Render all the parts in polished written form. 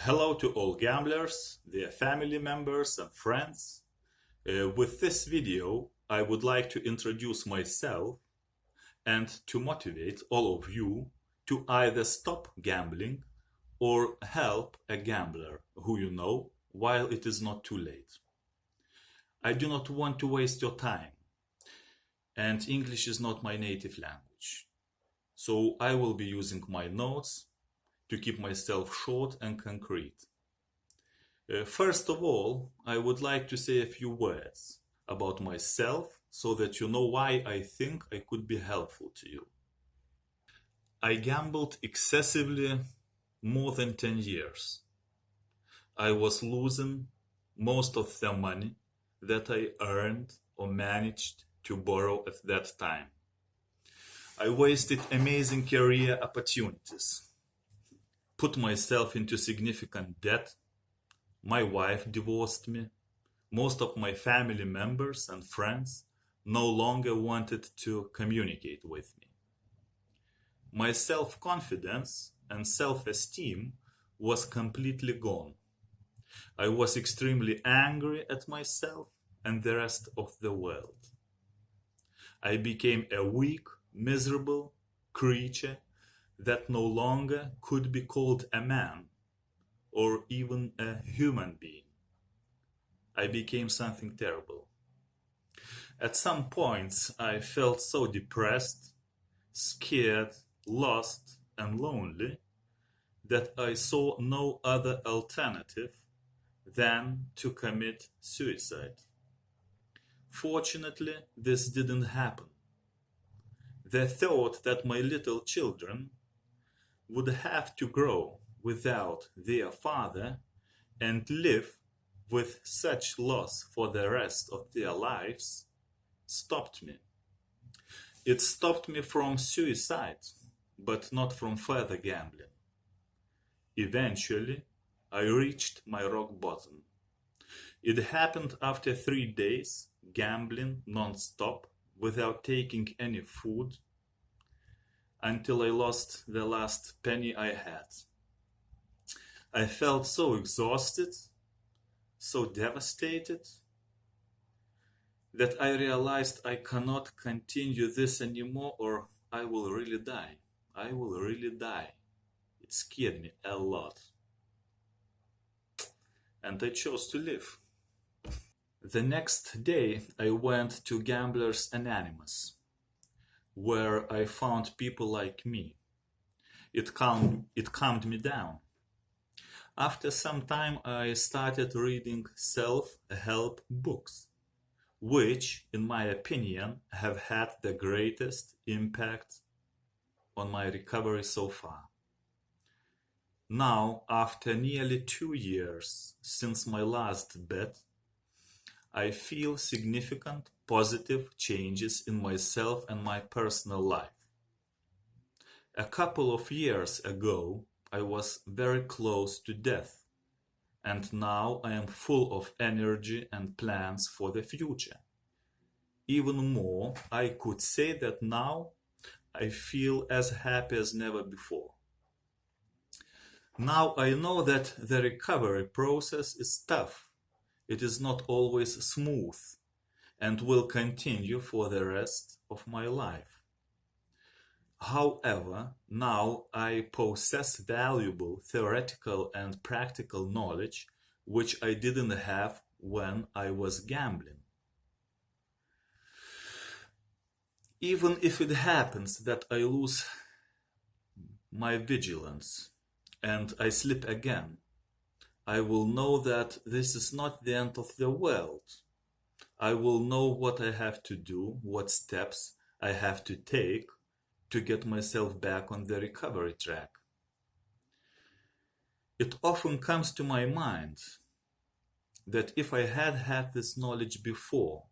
Hello to all gamblers, their family members and friends. With this video, I would like to introduce myself and to motivate all of you to either stop gambling or help a gambler who you know while it is not too late. I do not want to waste your time, and English is not my native language. So I will be using my notes to keep myself short and concrete. First of all, I would like to say a few words about myself so that you know why I think I could be helpful to you. I gambled excessively more than 10 years. I was losing most of the money that I earned or managed to borrow at that time. I wasted amazing career opportunities, put myself into significant debt. My wife divorced me. Most of my family members and friends no longer wanted to communicate with me. My self-confidence and self-esteem was completely gone. I was extremely angry at myself and the rest of the world. I became a weak, miserable creature that no longer could be called a man or even a human being. I became something terrible. At some points, I felt so depressed, scared, lost, and lonely that I saw no other alternative than to commit suicide. Fortunately, this didn't happen. The thought that my little children would have to grow without their father and live with such loss for the rest of their lives stopped me. It stopped me from suicide, but not from further gambling. Eventually, I reached my rock bottom. It happened after 3 days gambling non-stop without taking any food until I lost the last penny I had. I felt so exhausted, so devastated, that I realized I cannot continue this anymore or I will really die. I will really die. It scared me a lot. And I chose to live. The next day I went to Gamblers Anonymous, where I found people like me. It calmed me down. After some time I started reading self-help books, which, in my opinion, have had the greatest impact on my recovery so far. Now, after nearly 2 years since my last bet, I feel significant positive changes in myself and my personal life. A couple of years ago, I was very close to death, and now I am full of energy and plans for the future. Even more, I could say that now I feel as happy as never before. Now I know that the recovery process is tough. It is not always smooth and will continue for the rest of my life. However, now I possess valuable theoretical and practical knowledge which I didn't have when I was gambling. Even if it happens that I lose my vigilance and I slip again, I will know that this is not the end of the world. I will know what I have to do, what steps I have to take to get myself back on the recovery track. It often comes to my mind that if I had had this knowledge before,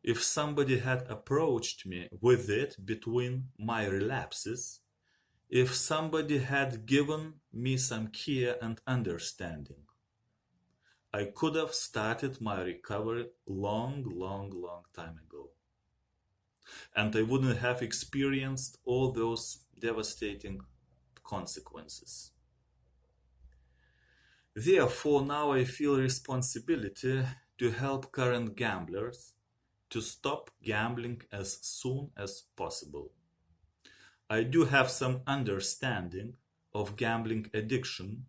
if somebody had approached me with it between my relapses, if somebody had given me some care and understanding, I could have started my recovery long time ago. And I wouldn't have experienced all those devastating consequences. Therefore, now I feel responsibility to help current gamblers to stop gambling as soon as possible. I do have some understanding of gambling addiction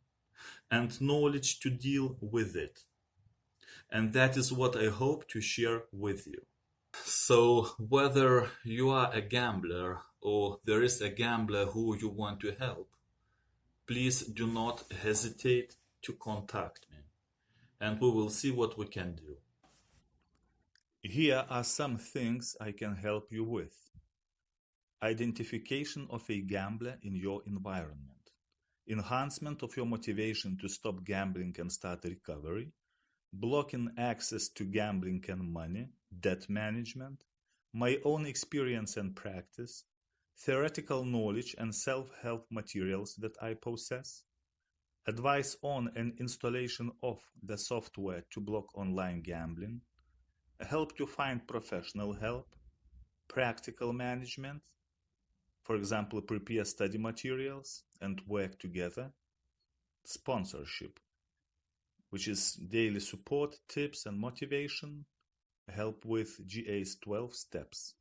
and knowledge to deal with it. And that is what I hope to share with you. So, whether you are a gambler or there is a gambler who you want to help, please do not hesitate to contact me, and we will see what we can do. Here are some things I can help you with. Identification of a gambler in your environment, enhancement of your motivation to stop gambling and start recovery, blocking access to gambling and money, debt management, my own experience and practice, theoretical knowledge and self-help materials that I possess, advice on and installation of the software to block online gambling, help to find professional help, practical management, for example, prepare study materials and work together, sponsorship, which is daily support, tips and motivation, help with GA's 12 steps.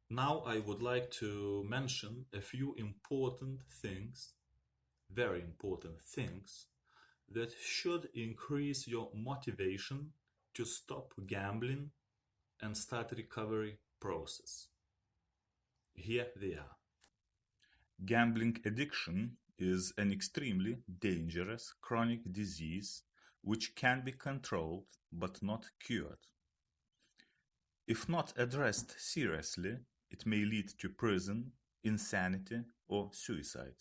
Now I would like to mention a few important things, very important things, that should increase your motivation to stop gambling and start recovery process. Here they are. Gambling addiction is an extremely dangerous chronic disease which can be controlled but not cured. If not addressed seriously, it may lead to prison, insanity, or suicide.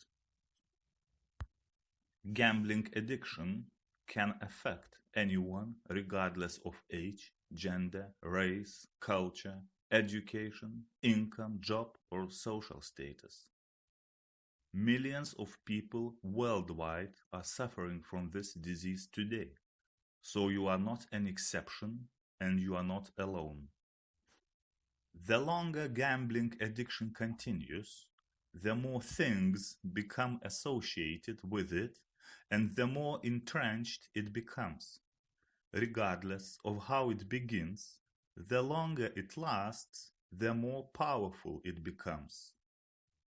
Gambling addiction can affect anyone regardless of age, gender, race, culture, education, income, job, or social status. Millions of people worldwide are suffering from this disease today, so you are not an exception and you are not alone. The longer gambling addiction continues, the more things become associated with it and the more entrenched it becomes. Regardless of how it begins, the longer it lasts, the more powerful it becomes.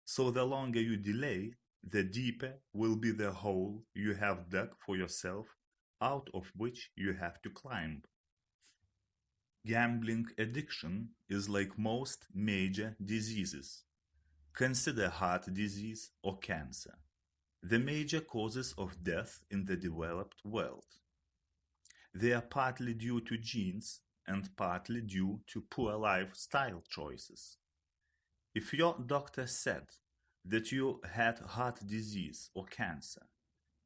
So the longer you delay, the deeper will be the hole you have dug for yourself, out of which you have to climb. Gambling addiction is like most major diseases. Consider heart disease or cancer, the major causes of death in the developed world. They are partly due to genes and partly due to poor lifestyle choices. If your doctor said that you had heart disease or cancer,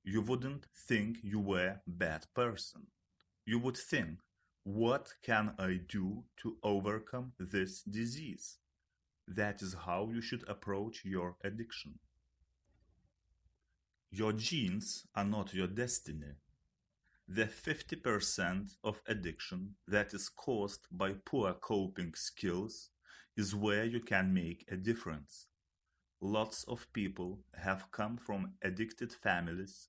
you wouldn't think you were a bad person. You would think, what can I do to overcome this disease? That is how you should approach your addiction. Your genes are not your destiny. The 50% of addiction that is caused by poor coping skills is where you can make a difference. Lots of people have come from addicted families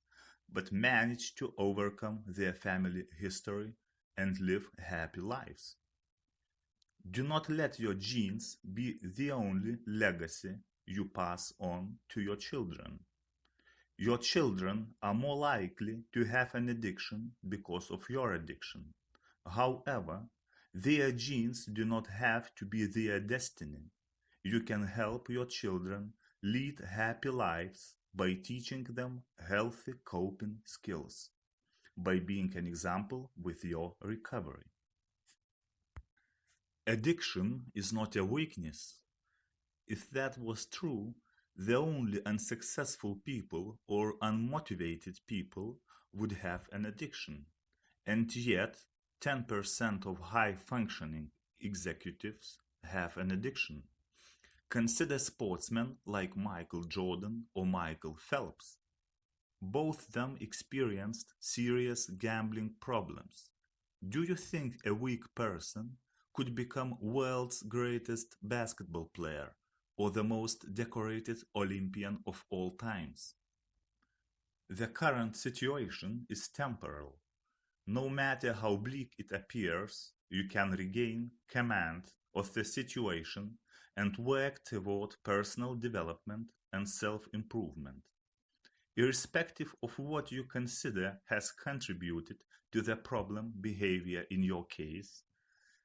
but managed to overcome their family history and live happy lives. Do not let your genes be the only legacy you pass on to your children. Your children are more likely to have an addiction because of your addiction. However, their genes do not have to be their destiny. You can help your children lead happy lives by teaching them healthy coping skills, by being an example with your recovery. Addiction is not a weakness. If that was true, the only unsuccessful people or unmotivated people would have an addiction, and yet 10% of high-functioning executives have an addiction. Consider sportsmen like Michael Jordan or Michael Phelps. Both of them experienced serious gambling problems. Do you think a weak person could become world's greatest basketball player or the most decorated Olympian of all times? The current situation is temporal. No matter how bleak it appears, you can regain command of the situation and work toward personal development and self-improvement. Irrespective of what you consider has contributed to the problem behavior in your case,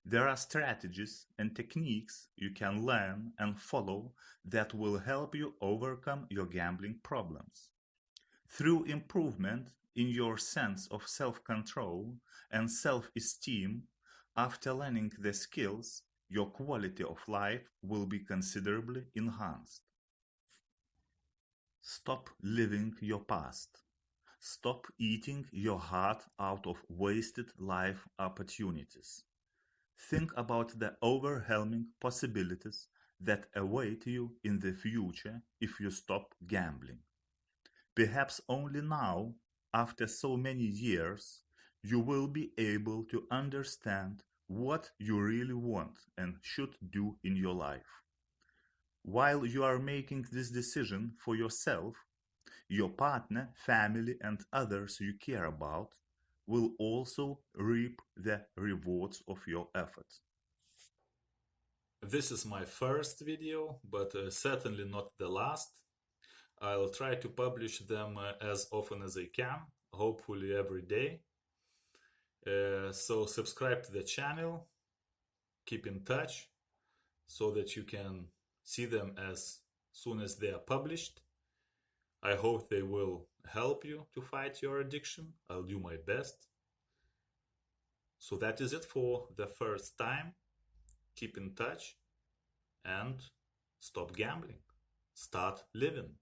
there are strategies and techniques you can learn and follow that will help you overcome your gambling problems. Through improvement in your sense of self-control and self-esteem, after learning the skills, your quality of life will be considerably enhanced. Stop living your past. Stop eating your heart out of wasted life opportunities. Think about the overwhelming possibilities that await you in the future if you stop gambling. Perhaps only now, after so many years, you will be able to understand what you really want and should do in your life. While you are making this decision for yourself, your partner, family, and others you care about will also reap the rewards of your efforts. This is my first video, but certainly not the last. I'll try to publish them as often as I can, hopefully every day. So subscribe to the channel, keep in touch so that you can see them as soon as they are published. I hope they will help you to fight your addiction. I'll do my best. So that is it for the first time. Keep in touch and stop gambling. Start living.